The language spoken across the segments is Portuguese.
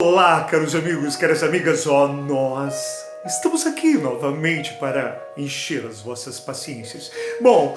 Olá, caros amigos, caras amigas, nós estamos aqui novamente para encher as vossas paciências. Bom,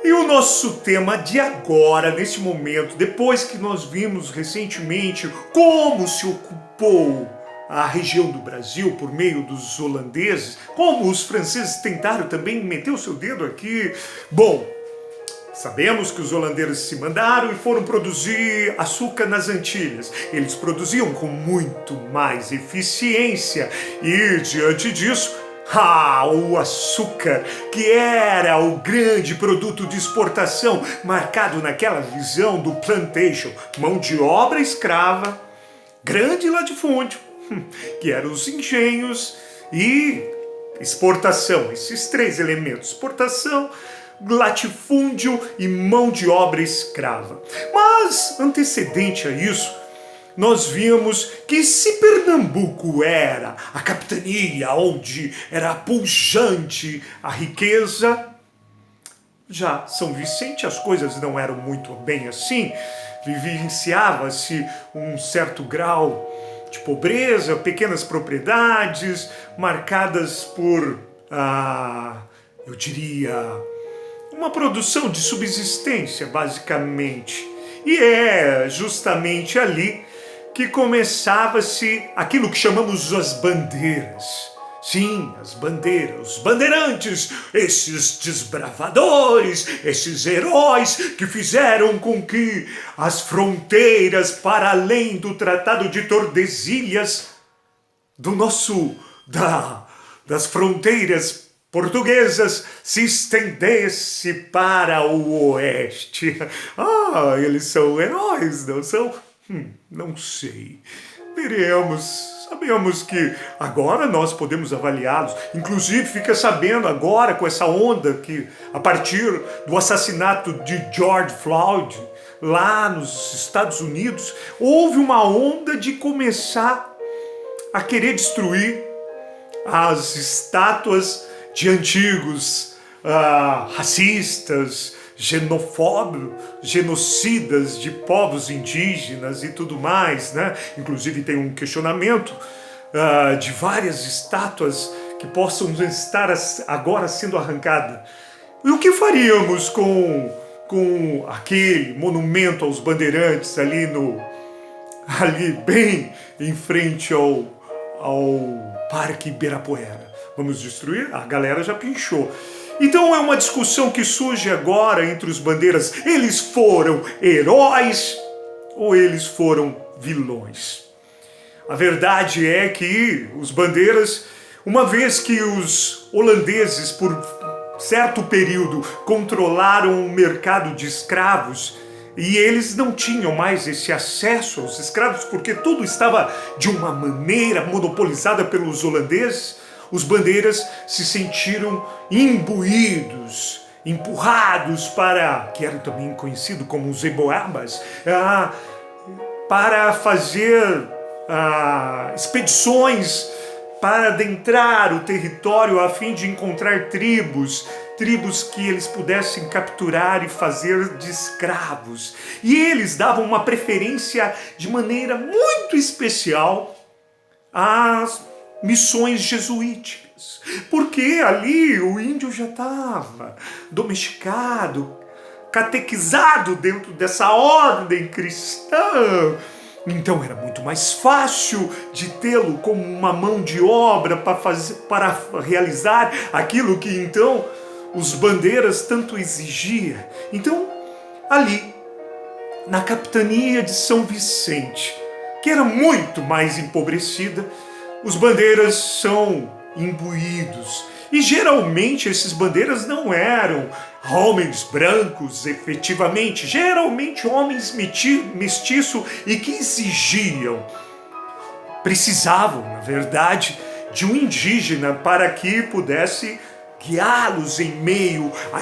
e o nosso tema de agora, neste momento, depois que nós vimos recentemente como se ocupou a região do Brasil por meio dos holandeses, como os franceses tentaram também meter o seu dedo aqui. Bom, sabemos que os holandeses se mandaram e foram produzir açúcar nas Antilhas. Eles produziam com muito mais eficiência e, diante disso, o açúcar, que era o grande produto de exportação, marcado naquela visão do plantation, mão de obra escrava, grande latifúndio, que eram os engenhos e exportação, esses três elementos, exportação, latifúndio e mão de obra escrava. Mas, antecedente a isso, nós vimos que se Pernambuco era a capitania onde era pujante a riqueza, já São Vicente as coisas não eram muito bem assim, vivenciava-se um certo grau de pobreza, pequenas propriedades marcadas por, eu diria, uma produção de subsistência, basicamente. E é justamente ali que começava-se aquilo que chamamos as bandeiras. Sim, as bandeiras, os bandeirantes, esses desbravadores, esses heróis que fizeram com que as fronteiras para além do Tratado de Tordesilhas, das fronteiras portuguesas, se estendesse para o oeste. Eles são heróis, não são? Não sei. Veremos. Sabemos que agora nós podemos avaliá-los. Inclusive, fica sabendo agora com essa onda que, a partir do assassinato de George Floyd, lá nos Estados Unidos, houve uma onda de começar a querer destruir as estátuas de antigos racistas, xenofóbicos, genocidas de povos indígenas e tudo mais, né? Inclusive tem um questionamento de várias estátuas que possam estar agora sendo arrancadas. E o que faríamos com aquele monumento aos bandeirantes ali bem em frente ao Parque Ibirapuera? Vamos destruir? A galera já pinchou. Então é uma discussão que surge agora entre os bandeiras. Eles foram heróis ou eles foram vilões? A verdade é que os bandeiras, uma vez que os holandeses, por certo período, controlaram o mercado de escravos, e eles não tinham mais esse acesso aos escravos, porque tudo estava de uma maneira monopolizada pelos holandeses, os bandeiras se sentiram imbuídos, empurrados para, que era também conhecido como os eboabas, para fazer expedições para adentrar o território a fim de encontrar tribos que eles pudessem capturar e fazer de escravos. E eles davam uma preferência de maneira muito especial às missões jesuíticas, porque ali o índio já estava domesticado, catequizado dentro dessa ordem cristã. Então era muito mais fácil de tê-lo como uma mão de obra para realizar aquilo que então os bandeiras tanto exigiam. Então, ali, na capitania de São Vicente, que era muito mais empobrecida, os bandeiras são imbuídos. E geralmente esses bandeiras não eram homens brancos, efetivamente. Geralmente homens mestiços e que precisavam, na verdade, de um indígena para que pudesse guiá-los em meio à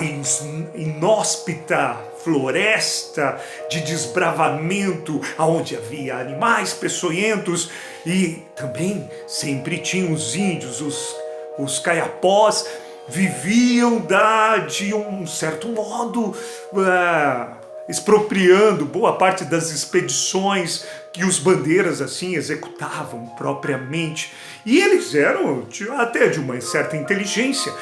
inóspita floresta de desbravamento, onde havia animais peçonhentos e também sempre tinham os índios, os caiapós, viviam de um certo modo expropriando boa parte das expedições que os bandeiras assim executavam propriamente. E eles eram até de uma certa inteligência.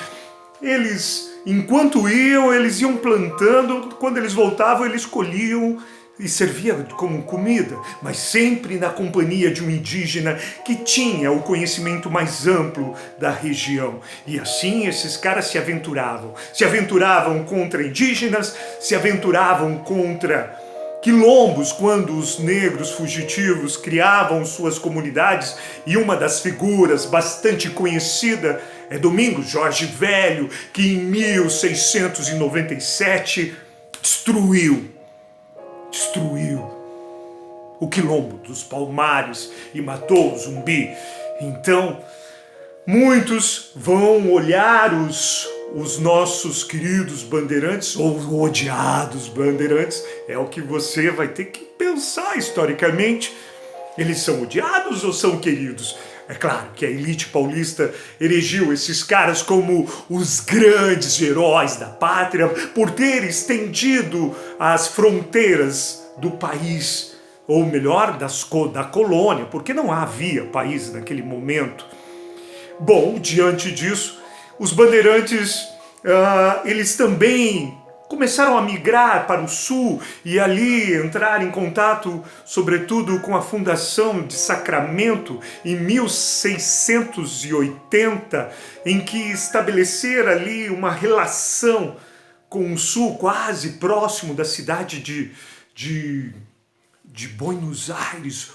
Eles, enquanto eles iam plantando, quando eles voltavam, eles colhiam e servia como comida, mas sempre na companhia de um indígena que tinha o conhecimento mais amplo da região. E assim esses caras se aventuravam contra indígenas, se aventuravam contra quilombos, quando os negros fugitivos criavam suas comunidades, e uma das figuras bastante conhecida é Domingos Jorge Velho, que em 1697 destruiu o quilombo dos Palmares e matou o Zumbi. Então, muitos vão olhar os nossos queridos bandeirantes, ou odiados bandeirantes, é o que você vai ter que pensar historicamente. Eles são odiados ou são queridos? É claro que a elite paulista erigiu esses caras como os grandes heróis da pátria por ter estendido as fronteiras do país, ou melhor, da colônia, porque não havia país naquele momento. Bom, diante disso, os bandeirantes, eles também começaram a migrar para o sul e ali entrar em contato, sobretudo, com a fundação de Sacramento em 1680, em que estabeleceram ali uma relação com o sul, quase próximo da cidade de Buenos Aires.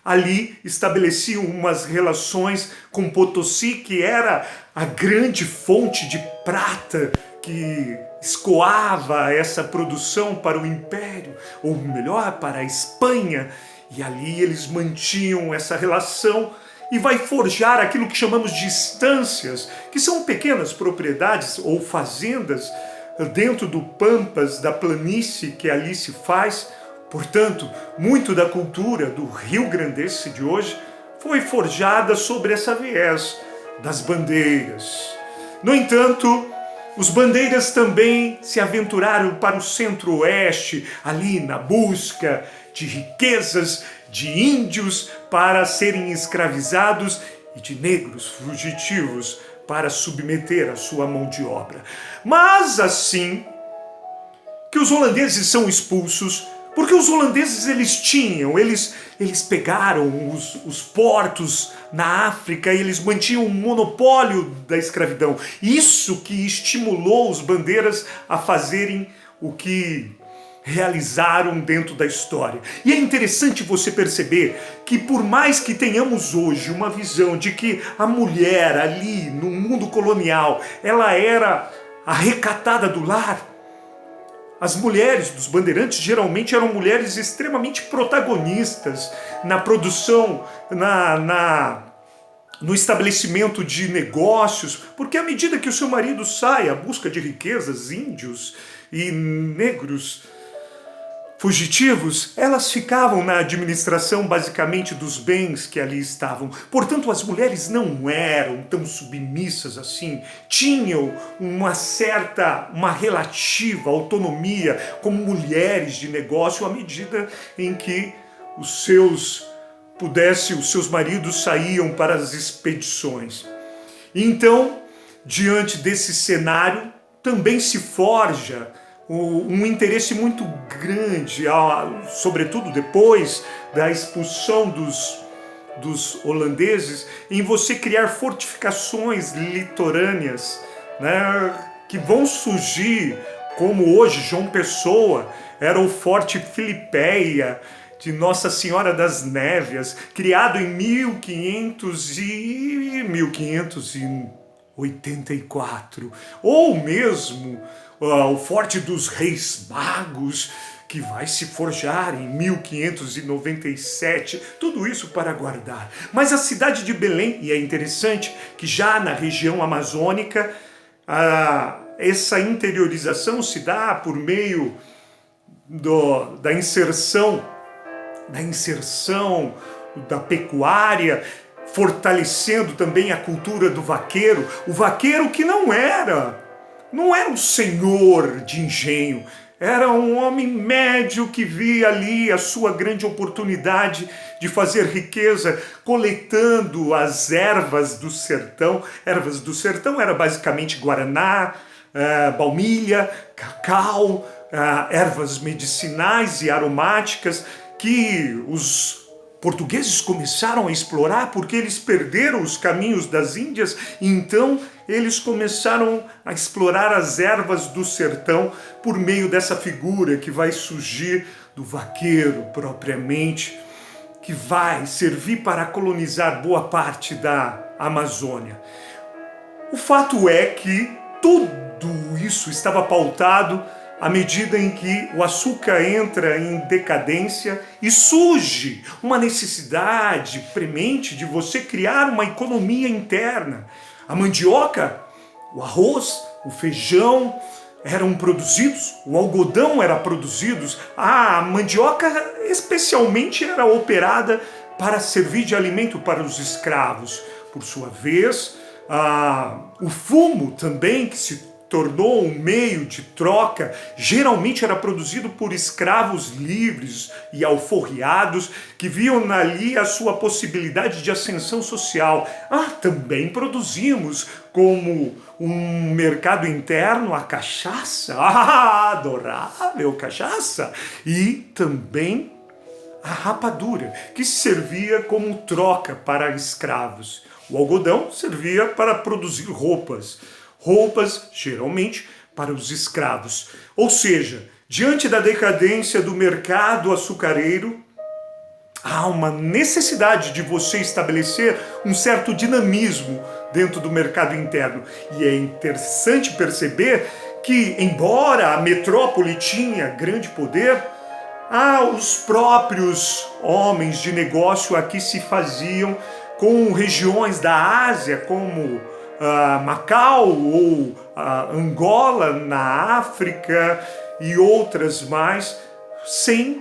Ali estabeleciam umas relações com Potosí, que era a grande fonte de prata que escoava essa produção para o Império, ou melhor, para a Espanha. E ali eles mantinham essa relação e vai forjar aquilo que chamamos de estâncias, que são pequenas propriedades ou fazendas dentro do pampas, da planície que ali se faz. Portanto, muito da cultura do Rio Grandense de hoje foi forjada sobre essa viés das bandeiras. No entanto, os bandeiras também se aventuraram para o centro-oeste, ali na busca de riquezas, de índios para serem escravizados e de negros fugitivos para submeter a sua mão de obra. Mas assim que os holandeses são expulsos, porque os holandeses eles pegaram os portos na África e eles mantinham o monopólio da escravidão. Isso que estimulou os bandeiras a fazerem o que realizaram dentro da história. E é interessante você perceber que por mais que tenhamos hoje uma visão de que a mulher ali no mundo colonial, ela era a recatada do lar, as mulheres dos bandeirantes geralmente eram mulheres extremamente protagonistas na produção, no estabelecimento de negócios, porque à medida que o seu marido sai à busca de riquezas, índios e negros fugitivos, elas ficavam na administração basicamente dos bens que ali estavam. Portanto, as mulheres não eram tão submissas assim, tinham uma relativa autonomia como mulheres de negócio à medida em que os seus maridos saíam para as expedições. Então, diante desse cenário, também se forja um interesse muito grande, sobretudo depois da expulsão dos holandeses, em você criar fortificações litorâneas, né, que vão surgir, como hoje João Pessoa era o Forte Filipéia de Nossa Senhora das Névias, criado em 1584, ou mesmo o Forte dos Reis Magos, que vai se forjar em 1597, tudo isso para guardar. Mas a cidade de Belém, e é interessante que já na região amazônica, essa interiorização se dá por meio da inserção da pecuária, fortalecendo também a cultura do vaqueiro. O vaqueiro que não era um senhor de engenho, era um homem médio que via ali a sua grande oportunidade de fazer riqueza coletando as ervas do sertão. Ervas do sertão era basicamente guaraná, baunilha, cacau, ervas medicinais e aromáticas que os portugueses começaram a explorar porque eles perderam os caminhos das Índias e então eles começaram a explorar as ervas do sertão por meio dessa figura que vai surgir do vaqueiro propriamente, que vai servir para colonizar boa parte da Amazônia. O fato é que tudo isso estava pautado à medida em que o açúcar entra em decadência e surge uma necessidade premente de você criar uma economia interna. A mandioca, o arroz, o feijão eram produzidos, o algodão era produzido, a mandioca especialmente era operada para servir de alimento para os escravos. Por sua vez, o fumo também, que se tornou um meio de troca, geralmente era produzido por escravos livres e alforriados que viam ali a sua possibilidade de ascensão social. Também produzimos como um mercado interno a cachaça, adorável cachaça, e também a rapadura, que servia como troca para escravos. O algodão servia para produzir roupas geralmente para os escravos. Ou seja, diante da decadência do mercado açucareiro, há uma necessidade de você estabelecer um certo dinamismo dentro do mercado interno. E é interessante perceber que, embora a metrópole tinha grande poder, os próprios homens de negócio aqui se faziam com regiões da Ásia, como Macau ou Angola na África e outras mais, sem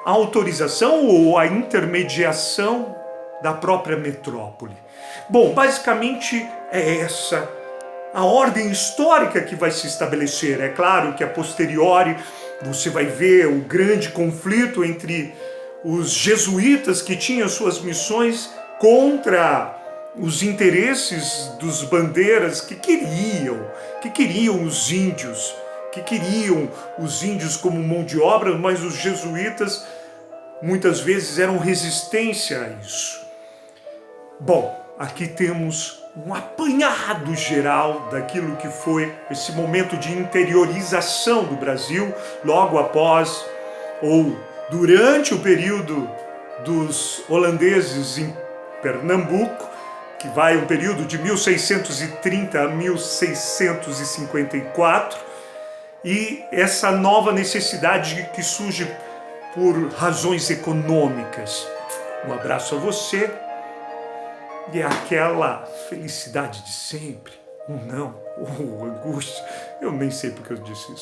a autorização ou a intermediação da própria metrópole. Bom, basicamente é essa a ordem histórica que vai se estabelecer. É claro que a posteriori você vai ver o grande conflito entre os jesuítas que tinham suas missões contra os interesses dos bandeiras que queriam os índios, como mão de obra, mas os jesuítas muitas vezes eram resistência a isso. Bom, aqui temos um apanhado geral daquilo que foi esse momento de interiorização do Brasil, logo após ou durante o período dos holandeses em Pernambuco, que vai um período de 1630 a 1654, e essa nova necessidade que surge por razões econômicas. Um abraço a você, e é aquela felicidade de sempre, não, angústia, eu nem sei porque eu disse isso.